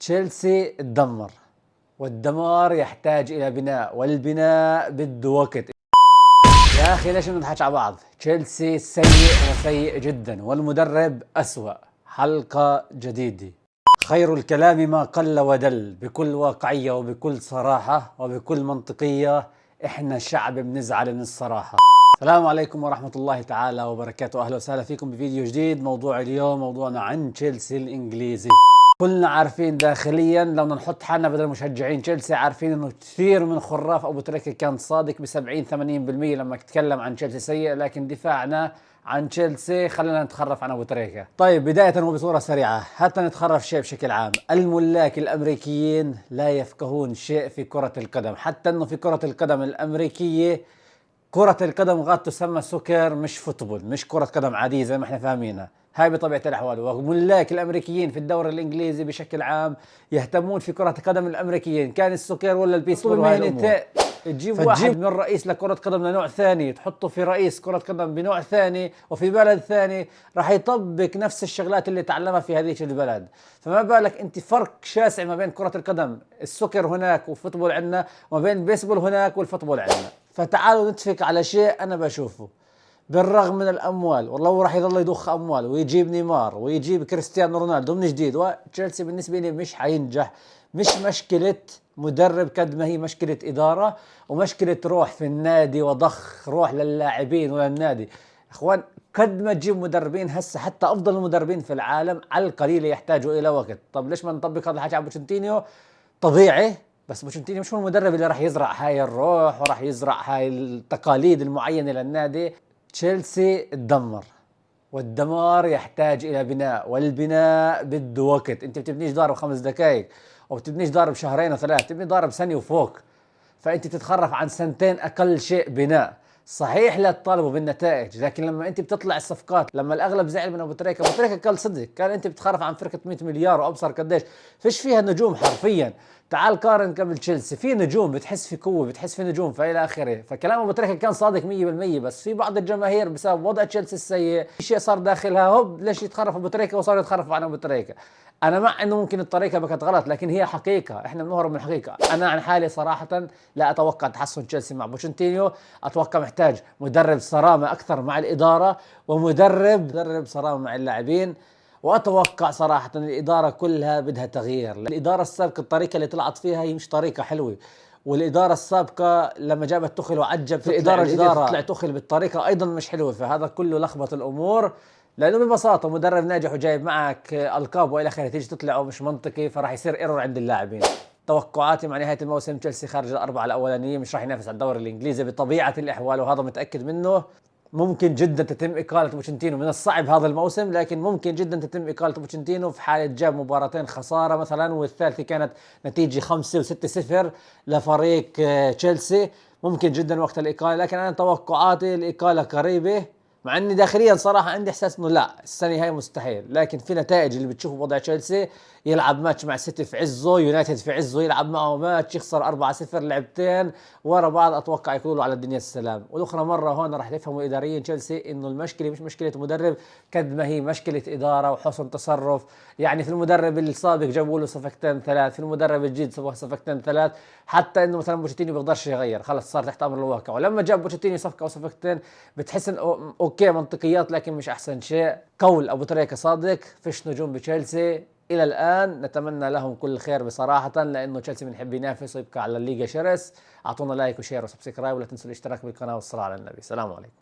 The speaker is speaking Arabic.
تشيلسي تدمر، والدمار يحتاج إلى بناء، والبناء بده وقت. يا أخي ليش نضحك على بعض؟ تشيلسي سيء وسيء جدا، والمدرب أسوأ. حلقة جديدة. خير الكلام ما قل ودل، بكل واقعية وبكل صراحة وبكل منطقية. إحنا شعب بنزعل من الصراحة. السلام عليكم ورحمة الله تعالى وبركاته، أهلا وسهلا فيكم بفيديو جديد. موضوع اليوم موضوعنا عن تشيلسي الإنجليزي. كلنا عارفين داخليا، لو نحط حالنا بدل مشجعين تشيلسي، عارفين انه كثير من خراف ابو تريكة كان صادق ب 70-80% لما تكلم عن تشيلسي سيء، لكن دفاعنا عن تشيلسي خلينا نتخرف عن ابو تريكة. طيب بداية وبصورة سريعة حتى نتخرف شيء بشكل عام، الملاك الامريكيين لا يفقهون شيء في كرة القدم، حتى انه في كرة القدم الامريكية كرة القدم قد تسمى سوكر، مش فوتبول، مش كرة قدم عادية زي ما احنا فاهمينها. هاي بطبيعة الأحوال. وملاك الأمريكيين في الدوري الإنجليزي بشكل عام يهتمون في كرة القدم الأمريكيين، كان السوكر ولا البيسبول وهاي الأمور. تجيب واحد من رئيس لكرة قدم لنوع ثاني، تحطه في رئيس كرة قدم بنوع ثاني وفي بلد ثاني، راح يطبق نفس الشغلات اللي تعلمها في هذيك البلد. فما بالك انت، فرق شاسع ما بين كرة القدم السوكر هناك والفوتبول عندنا، وما بين البيسبول هناك والفوتبول عندنا. فتعالوا نتفق على شيء أنا بشوفه. بالرغم من الأموال، والله راح يظل يضخ أموال ويجيب نيمار ويجيب كريستيانو رونالدو من جديد، وتشيلسي بالنسبة لي مش حينجح. مش مشكلة مدرب قد ما هي مشكلة إدارة ومشكلة روح في النادي وضخ روح للاعبين وللنادي. إخوان، قد ما تجيب مدربين هسه، حتى أفضل المدربين في العالم على القليل يحتاجوا إلى وقت. طب ليش ما نطبق هذا الحكي على بوتشينتينيو؟ طبيعي، بس بوتشينتينيو مش هو المدرب اللي راح يزرع هاي الروح وراح يزرع هاي التقاليد المعينة للنادي. تشيلسي تدمر، والدمار يحتاج إلى بناء، والبناء بده وقت. أنت بتبنيش دار ب5 دقائق، وبتبنيش دار بشهرين وثلاث، تبني دار بسنة وفوق. فأنت تتخرف عن سنتين أقل شيء بناء. صحيح لا تطالبوا بالنتائج، لكن لما انت بتطلع الصفقات، لما الاغلب زعل من ابو تريكة، ابو تريكة قال صدق، كان انت بتخرف عن فرقه 100 مليار وابصر قديش فيش فيها نجوم حرفيا. تعال قارن قبل تشيلسي، في نجوم، بتحس في قوه، بتحس في نجوم فالى اخره. فكلام ابو تريكة كان صادق 100%، بس في بعض الجماهير بسبب وضع تشيلسي السيء في شيء صار داخلها، هوب ليش يتخرف ابو تريكة وصار يتخرف عن ابو تريكة. انا مع انه ممكن الطريقه بكت غلط، لكن هي حقيقه، احنا بنهرب من الحقيقه. انا عن حالي صراحه لا اتوقع تحسن تشيلسي مع بوتشينتينيو، اتوقع محتاج مدرب صرامه اكثر مع الاداره، ومدرب صرامه مع اللاعبين. واتوقع صراحه الاداره كلها بدها تغيير. الاداره السابقه الطريقه اللي طلعت فيها هي مش طريقه حلوه، والاداره السابقه لما جابت تخل وعجب في الاداره الجديده طلع تخل بالطريقه ايضا مش حلوه، فهذا كله لخبط الامور. لانه ببساطه مدرب ناجح وجايب معك القاب والى اخره، تيجي تطلعه مش منطقي، فراح يصير ايرور عند اللاعبين. توقعاتي مع نهايه الموسم تشيلسي خارج الاربعه الاولانيه، مش راح ينافس على الدوري الانجليزي بطبيعه الاحوال، وهذا متاكد منه. ممكن جدا تتم اقاله بوتشينتينو، من الصعب هذا الموسم، لكن ممكن جدا تتم اقاله بوتشينتينو في حاله جاب مباراتين خساره مثلا، والثالثه كانت نتيجه 5 و6-0 لفريق تشيلسي. ممكن جدا وقت الاقاله، لكن انا توقعاتي الاقاله قريبه، مع اني داخليا صراحه عندي احساس انه لا، السنه هاي مستحيل. لكن في نتائج اللي بتشوفوا بوضع تشيلسي، يلعب ماتش مع سيتي في عزه، يونايتد في عزه، يلعب معه ماتش يخسر 4-0 لعبتين ورا بعض، اتوقع يقولوا على الدنيا السلام. والاخرى مره هون راح تفهموا اداريين تشيلسي انه المشكله مش مشكله مدرب قد ما هي مشكله اداره وحسن تصرف. يعني في المدرب السابق جابوا له صفقتين ثلاث، في المدرب الجديد سوى صفقتين ثلاث، حتى انه مثلا بوتشيتينيو بيقدرش يغير، خلص صار تحت امر الواقع. ولما جاب بوتشيتينيو صفقه او صفقتين بتحس انه اوكي منطقيات، لكن مش احسن شيء. قول ابو تريكة صادق، فيش نجوم بتشيلسي الى الان. نتمنى لهم كل الخير بصراحه، لانه تشيلسي بنحب ينافس ويبقى على الليغا شرس. اعطونا لايك وشير وسبسكرايب، ولا تنسوا الاشتراك بالقناه والصلاه على النبي. السلام عليكم.